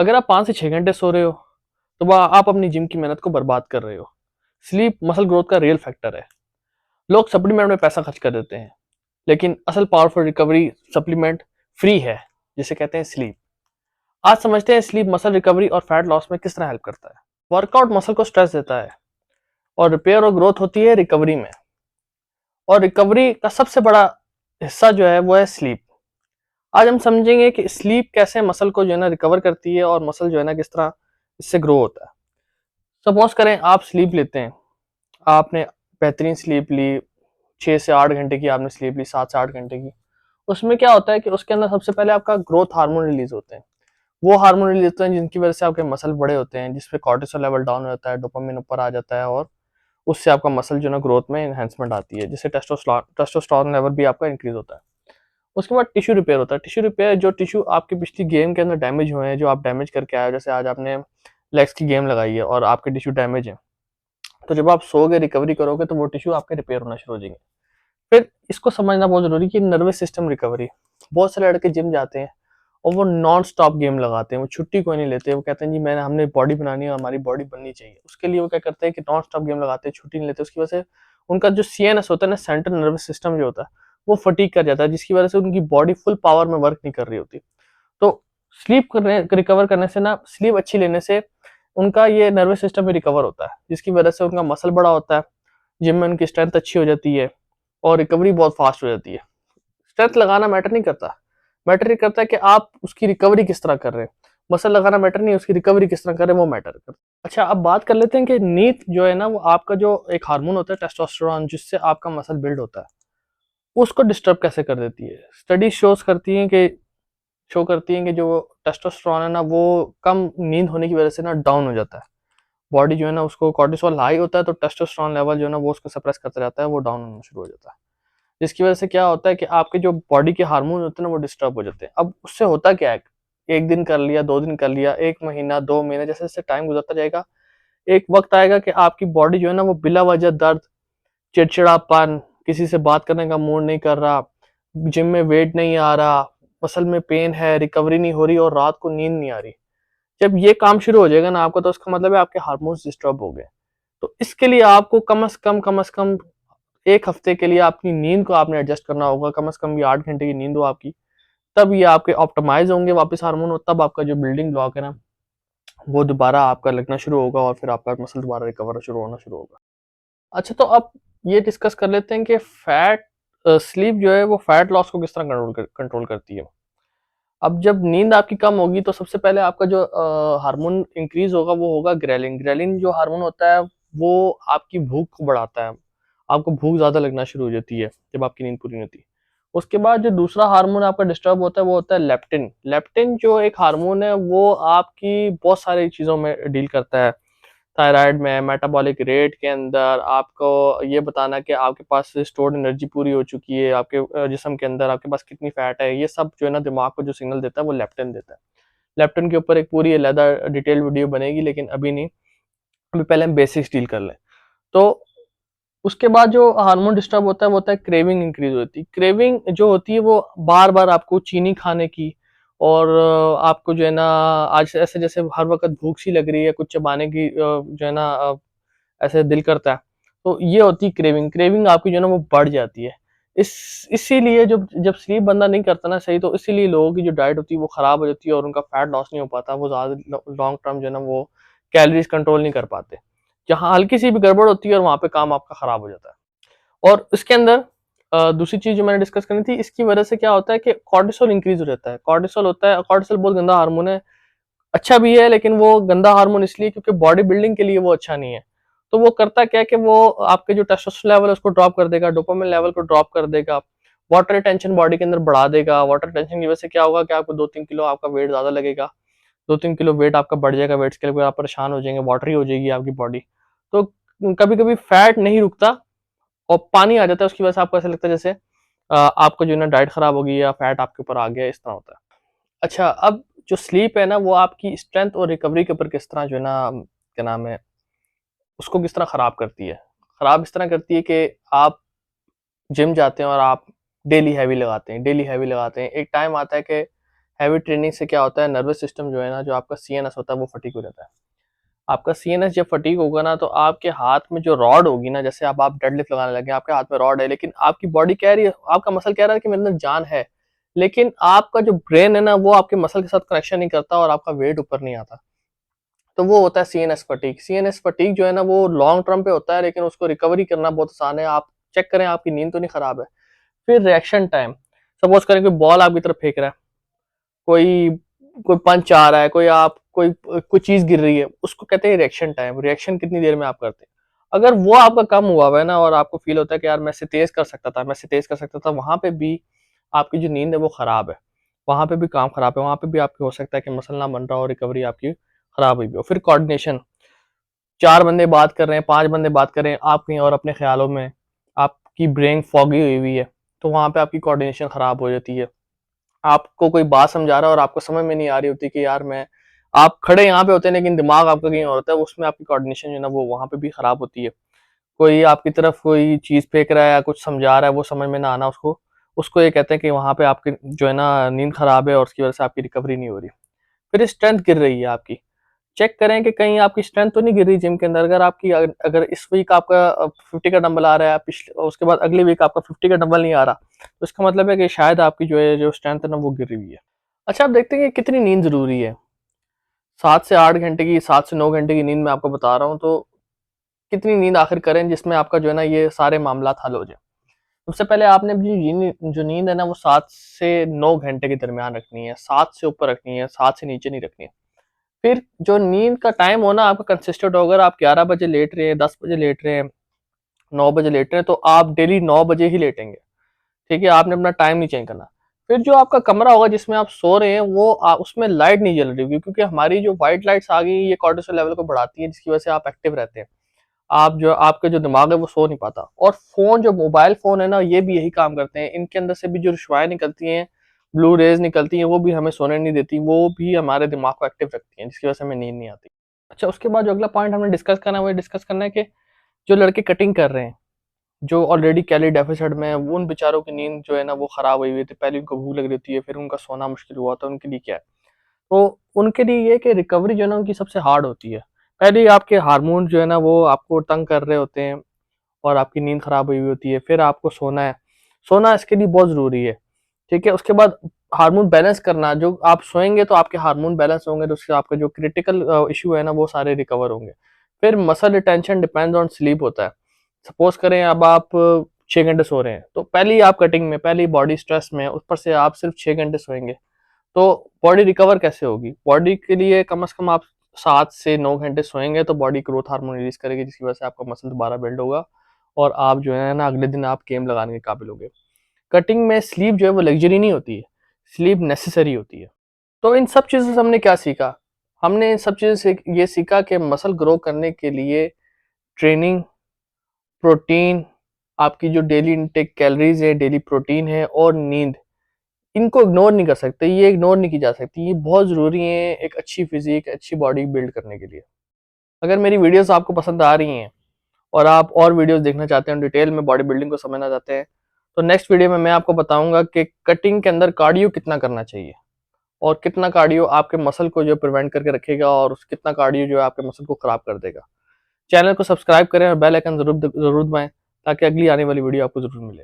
अगर आप 5 से 6 घंटे सो रहे हो, तो वह आप अपनी जिम की मेहनत को बर्बाद कर रहे हो। स्लीप मसल ग्रोथ का रियल फैक्टर है। लोग सप्लीमेंट में पैसा खर्च कर देते हैं, लेकिन असल पावरफुल रिकवरी सप्लीमेंट फ्री है, जिसे कहते हैं स्लीप। आज समझते हैं स्लीप मसल रिकवरी और फैट लॉस में किस तरह हेल्प करता है। वर्कआउट मसल को स्ट्रेस देता है और रिपेयर और ग्रोथ होती है रिकवरी में। और रिकवरी का सबसे बड़ा हिस्सा जो है वो है स्लीप। आज हम समझेंगे कि स्लीप कैसे मसल को जो है ना रिकवर करती है और मसल जो है ना किस तरह इससे ग्रो होता है। सपोज करें आप स्लीप लेते हैं, आपने बेहतरीन स्लीप ली, 6 से 8 घंटे की आपने स्लीप ली, 7 से 8 घंटे की। उसमें क्या होता है कि उसके अंदर सबसे पहले आपका ग्रोथ हार्मोन रिलीज होते हैं। वो हार्मोन रिलीज होते हैं जिनकी वजह से आपके मसल बड़े होते हैं, जिसपे कॉर्टिसोल लेवल डाउन हो जाता है, डोपामिन ऊपर आ जाता है और उससे आपका मसल जो है ना ग्रोथ में एनहेंसमेंट आती है, जिससे टेस्टोस्टेरोन लेवल भी आपका इंक्रीज होता है। उसके बाद टिश्यू रिपेयर होता है। टिश्यू रिपेयर, जो टिश्यू आपकी पिछली गेम के अंदर डैमेज हुए हैं, जो आप डैमेज करके आए हो, जैसे आज आपने लेग्स की गेम लगाई है और आपके टिश्यू डैमेज है, तो जब आप सोओगे रिकवरी करोगे तो वो टिश्यू आपके रिपेयर होना शुरू हो जाएंगे। फिर इसको समझना बहुत जरूरी है कि नर्वस सिस्टम रिकवरी। बहुत सारे लड़के जिम जाते हैं और वो नॉन स्टॉप गेम लगाते हैं, वो छुट्टी कोई नहीं लेते। वो कहते हैं जी मैंने हमने बॉडी बनानी है, हमारी बॉडी बननी चाहिए। उसके लिए वो क्या करते हैं कि नॉन स्टॉप गेम लगाते हैं, छुट्टी नहीं लेते। उसकी वजह से उनका जो सीएनएस होता है ना, सेंट्रल नर्वस सिस्टम जो होता है, वो फटीग कर जाता है, जिसकी वजह से उनकी बॉडी फुल पावर में वर्क नहीं कर रही होती। तो स्लीप करने रिकवर करने से ना, स्लीप अच्छी लेने से उनका ये नर्वस सिस्टम भी रिकवर होता है, जिसकी वजह से उनका मसल बड़ा होता है, जिम में उनकी स्ट्रेंथ अच्छी हो जाती है और रिकवरी बहुत फास्ट हो जाती है। स्ट्रेंथ लगाना मैटर नहीं करता, मैटर ये करता है कि आप उसकी रिकवरी किस तरह कर रहे हैं। मसल लगाना मैटर नहीं, उसकी रिकवरी किस तरह कर रहे हैं वो मैटर करता है। अच्छा, अब बात कर लेते हैं कि नींद जो है ना, वो आपका जो एक हार्मोन होता है टेस्टोस्टेरोन, जिससे आपका मसल बिल्ड होता है, उसको डिस्टर्ब कैसे कर देती है। स्टडी शो करती हैं कि जो टेस्टोस्टेरोन है ना, वो कम नींद होने की वजह से ना डाउन हो जाता है। बॉडी जो है ना, उसको कॉर्टिसोल हाई होता है तो टेस्टोस्टेरोन लेवल जो है ना वो उसको सप्रेस करता जाता है, वो डाउन होना शुरू हो जाता है। जिसकी वजह से क्या होता है कि आपके जो बॉडी के हार्मोन होते हैं ना वो डिस्टर्ब हो जाते हैं। अब उससे होता क्या है, 1 दिन कर लिया, 2 दिन कर लिया, 1 महीना, 2 महीने, जैसे जैसे टाइम गुजरता जाएगा, एक वक्त आएगा कि आपकी बॉडी जो है ना वो बिला वजह दर्द, चिड़चिड़ापन, किसी से बात करने का मूड नहीं कर रहा, जिम में वेट नहीं आ रहा, मसल में पेन है, रिकवरी नहीं हो रही और रात को नींद नहीं आ रही। जब ये काम शुरू हो जाएगा ना आपका, तो उसका मतलब है आपके हार्मोन्स डिस्टर्ब हो गए। तो इसके लिए आपको कम से कम 1 हफ्ते के लिए आपकी नींद को आपने एडजस्ट करना होगा। कम से कम ये 8 घंटे की नींद हो आपकी, तब ये आपके ऑप्टिमाइज़ होंगे वापस हार्मोन, और तब आपका जो बिल्डिंग ब्लॉक है ना, वो दोबारा आपका लगना शुरू होगा और फिर आपका मसल दोबारा रिकवर शुरू होना शुरू होगा। अच्छा, तो अब ये डिस्कस कर लेते हैं कि स्लीप जो है वो फैट लॉस को किस तरह कंट्रोल करती है। अब जब नींद आपकी कम होगी तो सबसे पहले आपका जो हार्मोन इंक्रीज होगा वो होगा ग्रेलिन। ग्रेलिन जो हार्मोन होता है वो आपकी भूख को बढ़ाता है, आपको भूख ज़्यादा लगना शुरू हो जाती है जब आपकी नींद पूरी नहीं होती। उसके बाद जो दूसरा हार्मोन आपका डिस्टर्ब होता है वो होता है लेप्टिन। लेप्टिन जो एक हार्मोन है वो आपकी बहुत सारी चीज़ों में डील करता है। थायराइड में, मेटाबॉलिक रेट के अंदर आपको ये बताना कि आपके पास स्टोर्ड एनर्जी पूरी हो चुकी है, आपके जिस्म के अंदर आपके पास कितनी फैट है, ये सब जो है ना दिमाग को जो सिग्नल देता है वो लेप्टिन देता है। लेप्टिन के ऊपर एक पूरी अलहदा डिटेल वीडियो बनेगी, लेकिन अभी नहीं, अभी पहले हम बेसिक्स डील कर लें। तो उसके बाद जो हार्मोन डिस्टर्ब होता है वो होता है क्रेविंग इंक्रीज होती है। क्रेविंग जो होती है वो बार बार आपको चीनी खाने की और आपको जो है ना आज ऐसे जैसे हर वक्त भूख सी लग रही है, कुछ चबाने की जो है ना ऐसे दिल करता है, तो ये होती है क्रेविंग। क्रेविंग आपकी जो है ना वो बढ़ जाती है। इसीलिए जब जब स्लीप बंदा नहीं करता ना सही, तो इसीलिए लोगों की जो डाइट होती है वो खराब हो जाती है और उनका फैट लॉस नहीं हो पाता। वो ज़्यादा लॉन्ग टर्म जो है ना वो कैलोरीज कंट्रोल नहीं कर पाते। जहाँ हल्की सी भी गड़बड़ होती है और वहाँ पे काम आपका खराब हो जाता है। और इसके अंदर दूसरी चीज़ जो मैंने डिस्कस करनी थी, इसकी वजह से क्या होता है कि कॉर्टिसोल इंक्रीज हो जाता है। कॉर्टिसोल होता है, कॉर्टिसोल बहुत गंदा हार्मोन है, अच्छा भी है लेकिन वो गंदा हार्मोन इसलिए क्योंकि बॉडी बिल्डिंग के लिए वो अच्छा नहीं है। तो वो करता क्या है कि वो आपके जो टेस्टोस्टेरोन लेवल है उसको ड्रॉप कर देगा, डोपामिन लेवल को ड्रॉप कर देगा, वाटर रिटेंशन बॉडी के अंदर बढ़ा देगा। वाटर रिटेंशन की वजह से क्या होगा कि आपको 2-3 किलो आपका वेट ज़्यादा लगेगा, 2-3 किलो वेट आपका बढ़ जाएगा, वेट स्केल पे आप परेशान हो जाएंगे, वाटरी हो जाएगी आपकी बॉडी। तो कभी कभी फैट नहीं रुकता और पानी आ जाता है, उसकी वजह से आपको ऐसा लगता है जैसे आपको जो है ना डाइट खराब होगी या फैट आपके ऊपर आ गया, इस तरह होता है। अच्छा, अब जो स्लीप है ना वो आपकी स्ट्रेंथ और रिकवरी के ऊपर किस तरह जो है ना क्या नाम है, उसको किस तरह खराब करती है। खराब इस तरह करती है कि आप जिम जाते हैं और आप डेली हैवी लगाते हैं, डेली हैवी लगाते हैं, एक टाइम आता है कि हैवी ट्रेनिंग से क्या होता है, नर्वस सिस्टम जो है ना, जो आपका सीएनएस होता है वो फटीग हो जाता है। आपका सीएनएस जब फटीग होगा ना, तो आपके हाथ में जो रॉड होगी ना, जैसे अब आप डेडलिफ्ट लगाने लगे, आपके हाथ में रॉड है, लेकिन आपकी बॉडी कह रही है, आपका मसल कह रहा है कि मेरे अंदर जान है, लेकिन आपका जो ब्रेन है ना, वो आपके मसल के साथ कनेक्शन नहीं करता और आपका वेट ऊपर नहीं आता। तो वो होता है सीएनएस फटीग। सीएनएस फटीग जो है ना, वो लॉन्ग टर्म पे होता है, लेकिन उसको रिकवरी करना बहुत आसान है। आप चेक करें आपकी नींद तो नहीं खराब है। फिर रिएक्शन टाइम, सपोज करें कोई बॉल आपकी तरफ फेंक रहा है, कोई कोई पंच आ रहा है, कोई चीज गिर रही है, उसको कहते हैं रिएक्शन टाइम। रिएक्शन कितनी देर में आप करते हैं। अगर वो आपका कम हुआ है ना, और आपको फील होता है कि यार मैं इससे तेज कर सकता था, मैं इससे तेज कर सकता था, वहां पे भी आपकी जो नींद है वो खराब है, वहां पे भी काम खराब है, वहां पे भी आपकी हो सकता है कि मसल ना बन रहा हो, रिकवरी आपकी खराब हुई भी हो। फिर कोऑर्डिनेशन, 4 बंदे बात कर रहे हैं, 5 बंदे बात कर रहे हैं, आप कहीं और अपने ख्यालों में, आपकी ब्रेन फॉगी हुई है, तो वहां पे आपकी कोऑर्डिनेशन खराब हो जाती है। आपको कोई बात समझा रहा है और आपको समझ में नहीं आ रही होती कि यार मैं, आप खड़े यहाँ पे होते हैं लेकिन दिमाग आपका कहीं और होता है, उसमें आपकी कोऑर्डिनेशन जो है ना वो वहां पे भी खराब होती है। कोई आपकी तरफ कोई चीज फेंक रहा है या कुछ समझा रहा है, वो समझ में ना आना उसको, उसको ये कहते हैं कि वहां पे आपकी जो है ना नींद खराब है और उसकी वजह से आपकी रिकवरी नहीं हो रही। फिर स्ट्रेंथ गिर रही है आपकी, चेक करें कि कहीं आपकी स्ट्रेंथ तो नहीं गिर रही जिम के अंदर। अगर आपकी अगर इस वीक आपका 50 का डंबल आ रहा है, पिछले उसके बाद अगली वीक आपका 50 का डंबल नहीं आ रहा, तो इसका मतलब है कि शायद आपकी जो है जो स्ट्रेंथ है ना वो गिर रही है। अच्छा, आप देखते हैं कि कितनी नींद जरूरी है। 7 से 8 घंटे की, 7 से 9 घंटे की नींद मैं आपको बता रहा हूँ, तो कितनी नींद आखिर करें जिसमें आपका जो है ना ये सारे मामला हल हो जाए। सबसे पहले आपने अपनी जो नींद है ना वो 7 से 9 घंटे के दरमियान रखनी है, 7 से ऊपर रखनी है, 7 से नीचे नहीं रखनी है। फिर जो नींद का टाइम हो ना आपका कंसिस्टेंट हो, अगर आप 11 बजे लेट रहे हैं, 10 बजे लेट रहे हैं, 9 बजे लेट रहे हैं, तो आप डेली 9 बजे ही लेटेंगे। ठीक है, आपने अपना टाइम नहीं चेंज करना। फिर जो आपका कमरा होगा जिसमें आप सो रहे हैं, वो उसमें लाइट नहीं जल रही होगी, क्योंकि हमारी जो व्हाइट लाइट्स आ गई ये कॉर्टिसोल लेवल को बढ़ाती है, जिसकी वजह से आप एक्टिव रहते हैं। आप जो आपका जो दिमाग है वो सो नहीं पाता। और फोन, जो मोबाइल फोन है ना, ये भी यही काम करते हैं। इनके अंदर से भी जो रुशवाएं निकलती हैं, ब्लू रेज निकलती हैं, वो भी हमें सोने नहीं देती, वो भी हमारे दिमाग को एक्टिव रखती हैं, जिसकी वजह से हमें नींद नहीं आती। अच्छा, उसके बाद जो अगला पॉइंट हमने डिस्कस करना है वो डिस्कस करना है कि जो लड़के कटिंग कर रहे हैं, जो ऑलरेडी कैलोरी डेफिसिट में है, वो उन बेचारों की नींद जो है ना वो खराब हुई हुई थी। पहले उनको भूख लग रही होती है, फिर उनका सोना मुश्किल हुआ, तो उनके लिए क्या है, तो उनके लिए ये कि रिकवरी जो है ना उनकी सबसे हार्ड होती है। पहले ही आपके हार्मोन जो है ना वो आपको तंग कर रहे होते हैं और आपकी नींद खराब हुई हुई होती है। फिर आपको सोना है, सोना इसके लिए बहुत ज़रूरी है। ठीक है, उसके बाद हार्मोन बैलेंस करना, जो आप सोएंगे तो आपके हार्मोन बैलेंस होंगे, तो उससे आपका जो क्रिटिकल इशू है ना वो सारे रिकवर होंगे। फिर muscle retention depends on sleep होता है। सपोज करें अब आप 6 घंटे सो रहे हैं, तो पहले ही आप कटिंग में, पहले ही बॉडी स्ट्रेस में, ऊपर से आप सिर्फ 6 घंटे सोएंगे, तो बॉडी रिकवर कैसे होगी। बॉडी के लिए कम से कम आप 7 से 9 घंटे सोएंगे, तो बॉडी ग्रोथ हार्मोन रिलीज करेगी, जिसकी वजह से आपका मसल दोबारा बिल्ड होगा और आप जो है ना अगले दिन आप गेम लगाने के काबिल होंगे। कटिंग में स्लीप जो है वो लग्जरी नहीं होती है, स्लीप नेसेसरी होती है। तो इन सब चीज़ों से हमने क्या सीखा, हमने इन सब चीज़ों से ये सीखा कि मसल ग्रो करने के लिए ट्रेनिंग, प्रोटीन, आपकी जो डेली इनटेक कैलोरीज है, डेली प्रोटीन है, और नींद, इनको इग्नोर नहीं कर सकते, ये इग्नोर नहीं की जा सकती, ये बहुत ज़रूरी है एक अच्छी फिजिक, अच्छी बॉडी बिल्ड करने के लिए। अगर मेरी वीडियोस आपको पसंद आ रही हैं और आप और वीडियोस देखना चाहते हैं, डिटेल में बॉडी बिल्डिंग को समझना चाहते हैं, तो नेक्स्ट वीडियो में मैं आपको बताऊंगा कि कटिंग के अंदर कार्डियो कितना करना चाहिए, और कितना कार्डियो आपके मसल को जो प्रिवेंट करके रखेगा, और कितना कार्डियो जो है आपके मसल को खराब कर देगा। चैनल को सब्सक्राइब करें और बेल आइकन जरूर जरूर दबाएं, ताकि अगली आने वाली वीडियो आपको जरूर मिले।